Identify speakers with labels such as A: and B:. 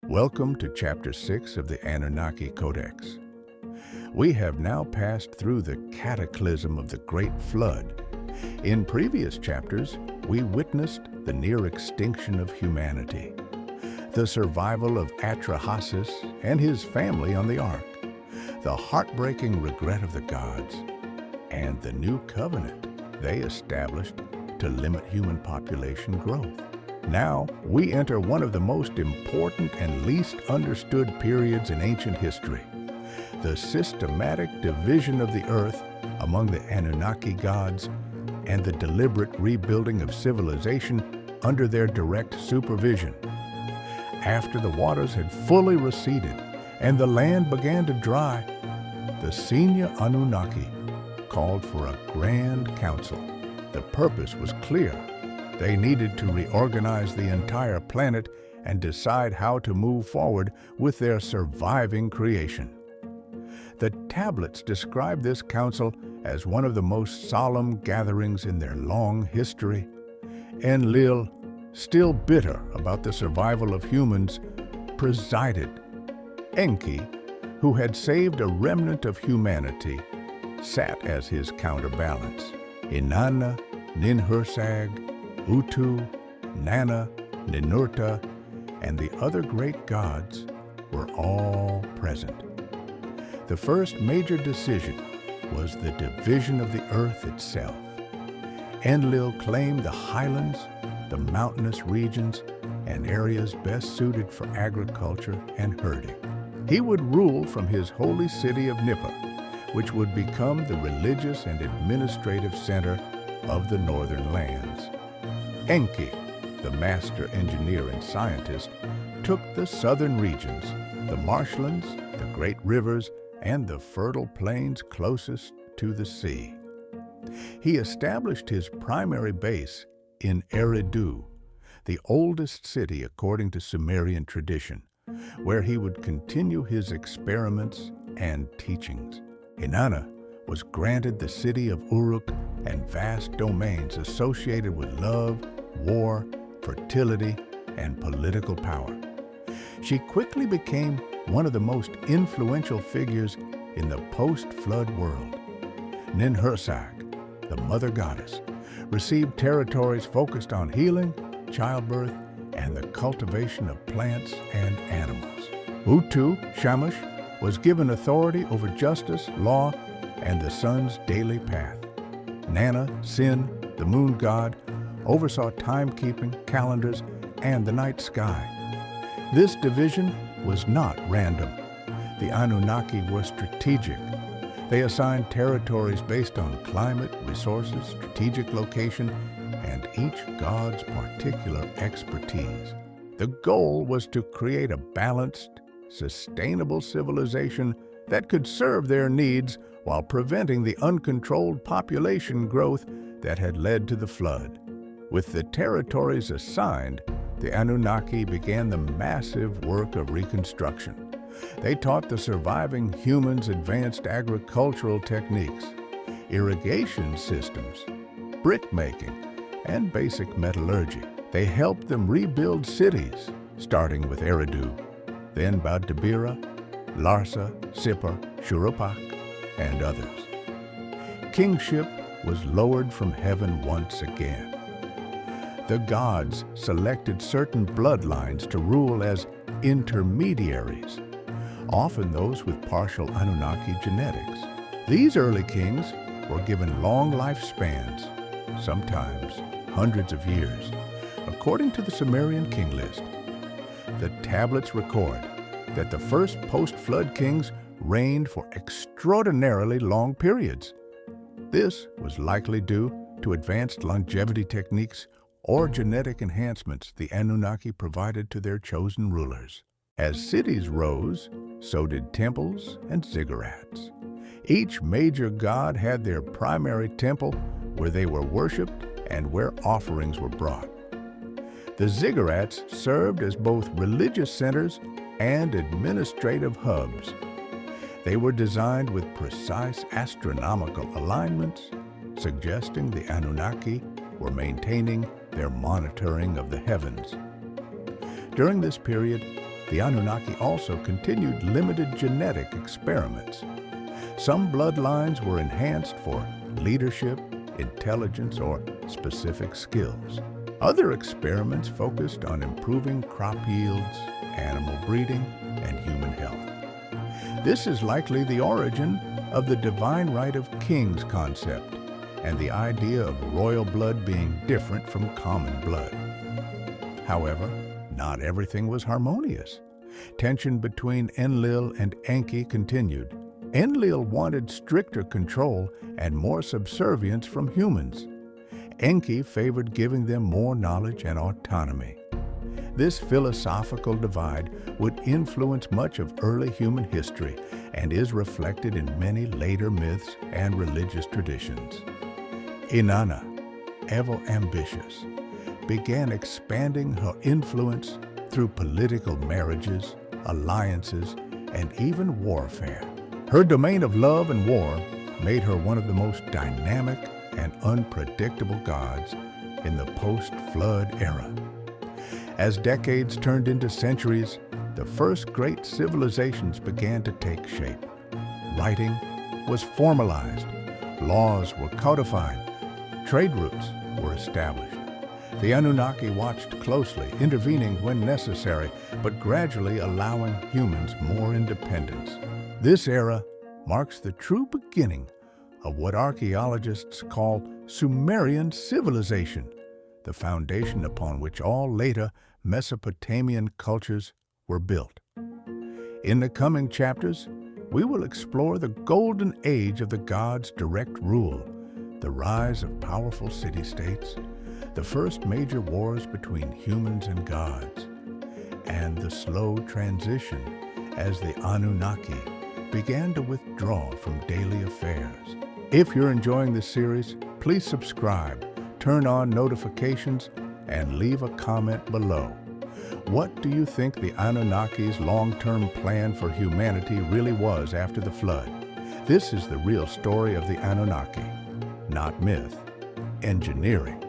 A: Welcome to Chapter 6 of the Anunnaki Codex. We have now passed through the cataclysm of the Great Flood. In previous chapters, we witnessed the near extinction of humanity, the survival of Atrahasis and his family on the Ark, the heartbreaking regret of the gods, and the new covenant they established to limit human population growth. Now, we enter one of the most important and least understood periods in ancient history, the systematic division of the earth among the Anunnaki gods and the deliberate rebuilding of civilization under their direct supervision. After the waters had fully receded and the land began to dry, the senior Anunnaki called for a grand council. The purpose was clear. They needed to reorganize the entire planet and decide how to move forward with their surviving creation. The tablets describe this council as one of the most solemn gatherings in their long history. Enlil, still bitter about the survival of humans, presided. Enki, who had saved a remnant of humanity, sat as his counterbalance. Inanna, Ninhursag, Utu, Nana, Ninurta, and the other great gods were all present. The first major decision was the division of the earth itself. Enlil claimed the highlands, the mountainous regions, and areas best suited for agriculture and herding. He would rule from his holy city of Nippur, which would become the religious and administrative center of the northern lands. Enki, the master engineer and scientist, took the southern regions, the marshlands, the great rivers, and the fertile plains closest to the sea. He established his primary base in Eridu, the oldest city according to Sumerian tradition, where he would continue his experiments and teachings. Inanna was granted the city of Uruk and vast domains associated with love, war, fertility, and political power. She quickly became one of the most influential figures in the post-flood world. Ninhursag, the mother goddess, received territories focused on healing, childbirth, and the cultivation of plants and animals. Utu, Shamash, was given authority over justice, law, and the sun's daily path. Nana, Sin, the moon god, oversaw timekeeping, calendars, and the night sky. This division was not random. The Anunnaki were strategic. They assigned territories based on climate, resources, strategic location, and each god's particular expertise. The goal was to create a balanced, sustainable civilization that could serve their needs while preventing the uncontrolled population growth that had led to the flood. With the territories assigned, the Anunnaki began the massive work of reconstruction. They taught the surviving humans advanced agricultural techniques, irrigation systems, brick-making, and basic metallurgy. They helped them rebuild cities, starting with Eridu, then Badabira, Larsa, Sippar, Shurupak, and others. Kingship was lowered from heaven once again. The gods selected certain bloodlines to rule as intermediaries, often those with partial Anunnaki genetics. These early kings were given long lifespans, sometimes hundreds of years, according to the Sumerian king list. The tablets record that the first post-flood kings reigned for extraordinarily long periods. This was likely due to advanced longevity techniques or genetic enhancements the Anunnaki provided to their chosen rulers. As cities rose, so did temples and ziggurats. Each major god had their primary temple where they were worshipped and where offerings were brought. The ziggurats served as both religious centers and administrative hubs. They were designed with precise astronomical alignments, suggesting the Anunnaki were maintaining their monitoring of the heavens. During this period, the Anunnaki also continued limited genetic experiments. Some bloodlines were enhanced for leadership, intelligence, or specific skills. Other experiments focused on improving crop yields, animal breeding, and human health. This is likely the origin of the divine right of kings concept and the idea of royal blood being different from common blood. However, not everything was harmonious. Tension between Enlil and Enki continued. Enlil wanted stricter control and more subservience from humans. Enki favored giving them more knowledge and autonomy. This philosophical divide would influence much of early human history and is reflected in many later myths and religious traditions. Inanna, ever ambitious, began expanding her influence through political marriages, alliances, and even warfare. Her domain of love and war made her one of the most dynamic and unpredictable gods in the post-flood era. As decades turned into centuries, the first great civilizations began to take shape. Writing was formalized, laws were codified, trade routes were established. The Anunnaki watched closely, intervening when necessary, but gradually allowing humans more independence. This era marks the true beginning of what archaeologists call Sumerian civilization, the foundation upon which all later Mesopotamian cultures were built. In the coming chapters, we will explore the golden age of the gods' direct rule, the rise of powerful city-states, the first major wars between humans and gods, and the slow transition as the Anunnaki began to withdraw from daily affairs. If you're enjoying this series, please subscribe, turn on notifications, and leave a comment below. What do you think the Anunnaki's long-term plan for humanity really was after the flood? This is the real story of the Anunnaki, not myth, engineering.